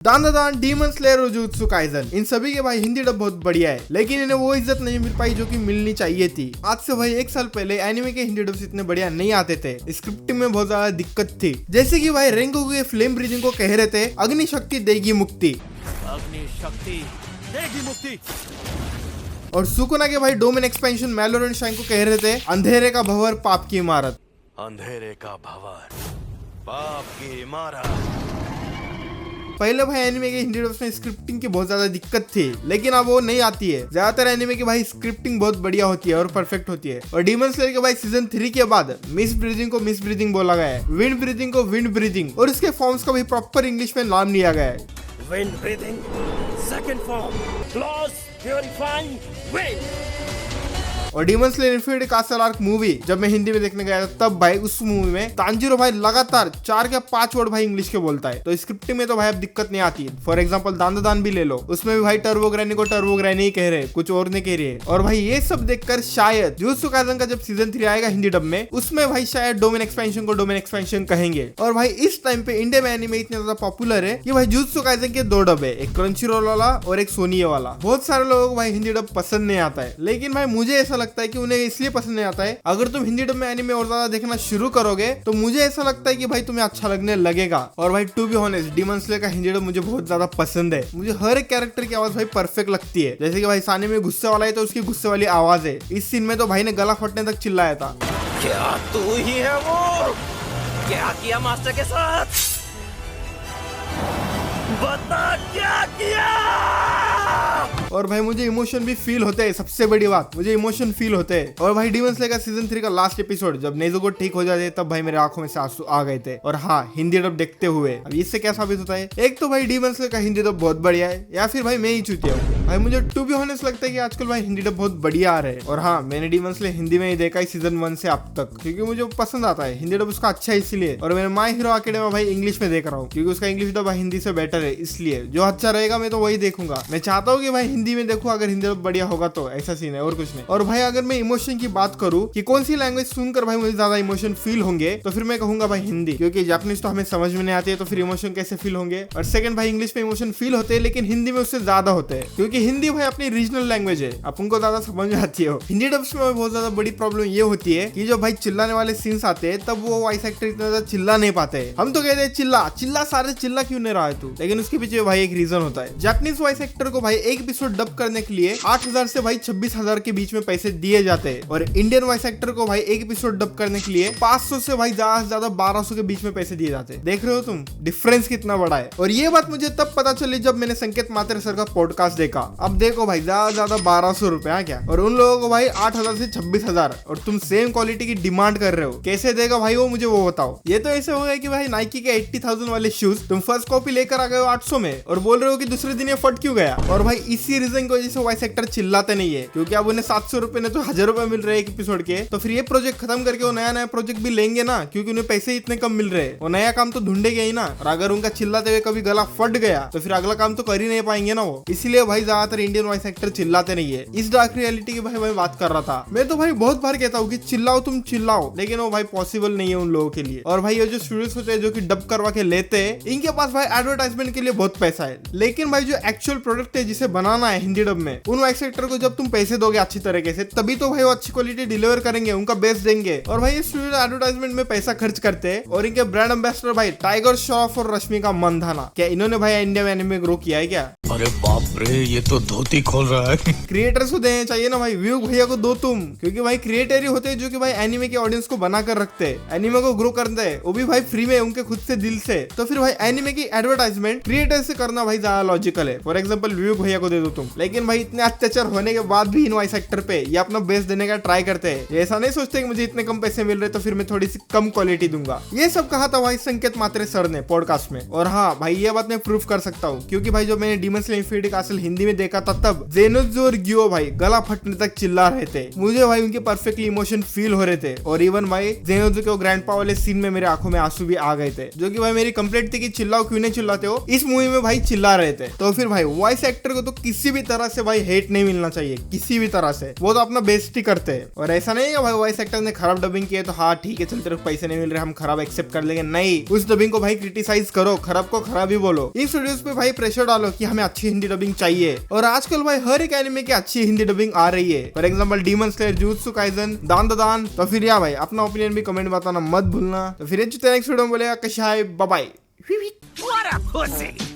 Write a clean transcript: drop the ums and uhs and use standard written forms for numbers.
दान demon slayer और jutsu kaizen इन सभी के भाई हिंदी डब बहुत बढ़िया है, लेकिन इन्हें वो इज्जत नहीं मिल पाई जो कि मिलनी चाहिए थी। आज से भाई 1 साल पहले एनिमे के हिंदी डब्स इतने बढ़िया नहीं आते थे, स्क्रिप्टिंग में बहुत ज्यादा दिक्कत थी। जैसे कि भाई रेंगोकू के फ्लेम ब्रीदिंग को कह रहे थे अग्नि शक्ति देगी मुक्ति, अग्नि शक्ति देगी मुक्ति। और सुकुना के भाई डोमेन एक्सपेंशन मैलोर एंड शाइन को कह रहे थे अंधेरे का भंवर पाप की इमारत। अंधेरे का भंवर पाप की इमारत। पहले भाई एनिमे के हिंदी डब्स में स्क्रिप्टिंग की बहुत ज्यादा दिक्कत थी, लेकिन अब वो नहीं आती है। ज्यादातर एनिमे की भाई स्क्रिप्टिंग बहुत बढ़िया होती है और परफेक्ट होती है। और डीमन स्लेयर के भाई सीजन 3 के बाद मिस ब्रीदिंग को मिस ब्रीदिंग बोला गया है, विंड ब्रीदिंग को विंड ब्रीदिंग, और इसके फॉर्म्स का भी प्रॉपर इंग्लिश में नाम लिया गया है। Wind breathing second form claws purifying wind. और demon slayer infinity castle arc movie जब मैं हिंदी में देखने गया था, तब भाई उस मूवी में तांजीरो भाई लगातार 4 या 5 वर्ड भाई इंग्लिश के बोलता है, तो स्क्रिप्टिंग में तो भाई अब दिक्कत नहीं आती। फॉर एग्जांपल दान भी ले लो, उसमें भी भाई टर्बो ग्रैनी को टर्बो ग्रैनी ही कह रहे, कुछ और नहीं कह रही है। और भाई ये सब देखकर शायद जुत्सु काइसेन का जब सीजन 3 आएगा हिंदी डब में, उसमें भाई शायद डोमेन एक्सपेंशन को डोमेन एक्सपेंशन कहेंगे। और भाई इस टाइम पे इंडिया में एनिमे इतने ज्यादा पॉपुलर है कि भाई जुत्सु काइसेन के 2 डब है, एक क्रंचीरोल वाला और एक सोनी वाला। बहुत सारे लोगों को भाई हिंदी डब पसंद नहीं आता है, लेकिन भाई मुझे ऐसा लगता है कि उन्हें इसलिए पसंद नहीं आता है। अगर तुम हिंदी डब में एनिमे और ज्यादा देखना शुरू करोगे तो मुझे ऐसा लगता है कि भाई तुम्हें अच्छा लगने लगेगा। और भाई to be honest Demon Slayer का हिंदी डब मुझे बहुत ज्यादा पसंद है। मुझे हर एक कैरेक्टर की आवाज भाई परफेक्ट लगती है। जैसे कि भाई साने में गुस्से वाला है तो उसकी गुस्से वाली आवाज है। इस सीन में तो भाई ने गला फटने तक चिल्लाया था, क्या तू ही है वो? क्या किया मास्टर के साथ? बता क्या किया? और भाई मुझे इमोशन भी फील होते हैं। सबसे बड़ी बात, मुझे इमोशन फील होते हैं। और भाई डीमन स्लेयर का सीजन 3 का लास्ट एपिसोड जब नेजुको ठीक हो जाते तब भाई मेरे आंखों में से आंसू आ गए थे। और हाँ, हिंदी डब देखते हुए अब इससे क्या साबित होता है, एक तो भाई डीमन स्लेयर का हिंदी डब बहुत बढ़िया है, या फिर भाई मैं ही चूतिया हूँ। भाई मुझे टू बी ऑनेस्ट लगता है कि आजकल भाई हिंदी डब बहुत बढ़िया आ रहे हैं। और हाँ, मैंने डीमन स्लेयर हिंदी में ही देखा है सीजन 1 से अब तक, क्योंकि मुझे पसंद आता है। हिंदी डब उसका अच्छा है इसलिए। और मैंने माय हीरो अकेडेमी भाई इंग्लिश में देख रहा हूँ, क्योंकि उसका इंग्लिश डब हिंदी से बेटर है, इसलिए जो अच्छा रहेगा मैं तो वही देखूंगा। मैं चाहता हूँ कि भाई हिंदी में देखूं, अगर हिंदी डब बढ़िया होगा तो। ऐसा सीन है और कुछ नहीं। और भाई अगर मैं इमोशन की बात करूं कि कौन सी लैंग्वेज सुनकर भाई मुझे ज्यादा इमोशन फील होंगे, तो फिर मैं कहूंगा भाई हिंदी, क्योंकि जापानीज तो हमें समझ में नहीं आती है, तो फिर इमोशन कैसे फील होंगे। और सेकंड भाई इंग्लिश में इमोशन फील होते हैं, लेकिन हिंदी में उससे ज्यादा होते हैं, क्योंकि हिंदी भाई अपनी रीजनल लैंग्वेज है, अपन को ज्यादा समझ में आती है। हिंदी डब्स में बहुत ज्यादा बड़ी प्रॉब्लम ये होती है कि जो भाई चिल्लाने वाले सीन्स आते हैं तब वो वॉइस एक्टर इतना ज्यादा चिल्ला नहीं पाते। हम तो कहते हैं चिल्ला चिल्ला, सारे चिल्ला क्यों नहीं रहा है तू, लेकिन उसके पीछे भाई एक रीजन होता है। जापानीज वॉइस एक्टर को भाई एक एपिसोड डब करने के लिए 8,000 से भाई 26,000 के बीच में पैसे दिए जाते हैं, और इंडियन वॉइस एक्टर को भाई एक एपिसोड डब करने के लिए 500 से भाई ज्यादा से ज्यादा 1200 के बीच में पैसे दिए जाते हैं। देख रहे हो तुम डिफरेंस कितना बड़ा है। और ये बात मुझे तब पता चली जब मैंने संकेत मात्रे सर का पॉडकास्ट देखा। अब देखो भाई ज्यादा ज्यादा 1200 रुपया क्या, और उन लोगों को भाई 8,000 से 26,000, और तुम सेम क्वालिटी की डिमांड कर रहे हो। कैसे देगा भाई वो, मुझे वो बताओ। ये तो ऐसे हो गया कि भाई नाइकी के 80,000 वाले शूज तुम फर्स्ट कॉपी लेकर आ गए हो 800 में, और बोल रहे हो कि दूसरे दिन ये फट क्यों गया। और भाई इसी रीजन की वजह से वॉइस एक्टर चिल्लाते नहीं है, क्योंकि अब उन्हें 700 रुपए ने तो 1000 रुपए मिल रहे हैं एक एपिसोड के। तो फिर ये प्रोजेक्ट खत्म करके वो नया प्रोजेक्ट भी लेंगे ना, क्योंकि उन्हें पैसे इतने कम मिल रहे हैं। वो नया काम तो ढूंढेंगे ही ना, और अगर उनका चिल्लाते हुए कभी गला फट गया तो फिर अगला काम तो कर ही नहीं पाएंगे ना वो। इसलिए भाई ज्यादातर इंडियन वॉइस एक्टर चिल्लाते नहीं है। इस डार्क रियलिटी की भाई मैं बात कर रहा था। मैं तो भाई बहुत बार कहता हूँ कि चिल्लाओ तुम चिल्लाओ, लेकिन वो भाई पॉसिबल नहीं है उन लोगों के लिए। और भाई ये जो स्टूडियोज होते हैं जो कि डब करवा के लेते हैं, इनके पास भाई एडवर्टाइजमेंट के लिए बहुत पैसा है, लेकिन भाई जो एक्चुअल प्रोडक्ट है जिसे बनाना है हिंदी डब में, उन वॉइस एक्टर को जब तुम पैसे दोगे अच्छी तरीके से, तभी तो भाई वो अच्छी क्वालिटी डिलीवर करेंगे, उनका बेस्ट देंगे। और भाई ये स्टूडियो एडवर्टाइजमेंट में पैसा खर्च करते हैं। और इनके ब्रांड एम्बेसडर भाई टाइगर श्रॉफ और रश्मिका मंदाना, क्या इन्होंने भाई इंडिया में एनिमे ग्रो किया है क्या? अरे बाप रे, ये तो धोती खोल रहा है। क्रिएटर्स को देने चाहिए ना भाई, व्यू भैया को दो तुम, क्योंकि भाई क्रिएटर ही होते हैं जो कि भाई एनिमे के ऑडियंस को बना कर रखते हैं, एनिमे को ग्रो करते हैं, वो भी भाई फ्री में उनके खुद से दिल से। तो फिर भाई एनिमे की एडवर्टाइजमेंट क्रिएटर से करना भाई ज्यादा लॉजिकल है। फॉर एग्जांपल व्यू भैया को दे दो तुम, लेकिन भाई इतने अत्याचार होने के बाद भी इन वॉइस एक्टर पे ये अपना बेस्ट देने का ट्राई करते हैं। ऐसा नहीं सोचते कि मुझे इतने कम पैसे मिल रहे तो फिर मैं थोड़ी सी कम क्वालिटी दूंगा। ये सब कहा था भाई संकेत मात्रे सर ने पॉडकास्ट में। और हाँ भाई ये बात मैं प्रूफ कर सकता हूँ, क्योंकि भाई जो मैंने demon demon slayer infinity castle Hindi में देखा था तब ज़ेनोज़ु और गियो भाई गला फटने तक चिल्ला रहे थे। मुझे भाई उनके परफेक्टली इमोशन फील हो रहे थे और इवन भाई ज़ेनोज़ु के ग्रैंडपा वाले सीन में मेरे आंखों में आंसू भी आ गए थे, जो कि भाई मेरी कंप्लेंट थी कि चिल्लाओ क्यों नहीं चिल्लाते हो, इस मूवी में भाई चिल्ला रहे थे। तो फिर भाई वॉइस एक्टर को तो किसी भी तरह से भाई हेट नहीं मिलना चाहिए, किसी भी तरह से। वो तो अपना बेइज्जती करते हैं और ऐसा नहीं है भाई वॉइस एक्टर ने खराब डबिंग की है तो हाँ ठीक है चल तेरे को पैसे नहीं मिल रहे हम खराब एक्सेप्ट कर लेंगे, नहीं, उस डबिंग को भाई क्रिटिसाइज करो, खराब को खराब ही बोलो। इन स्टूडियोज पे भाई प्रेशर डालो कि हमें अच्छी हिंदी डबिंग चाहिए और आजकल भाई हर एक एनिमे की अच्छी हिंदी डबिंग आ रही है। For example demon slayer, jujutsu Kaisen, दान द दान। तो फिर या भाई अपना ओपिनियन भी कमेंट में बताना मत भूलना। तो फिर नेक्स्ट वीडियो में बोलेगा कशा है, bye bye. What a pussy!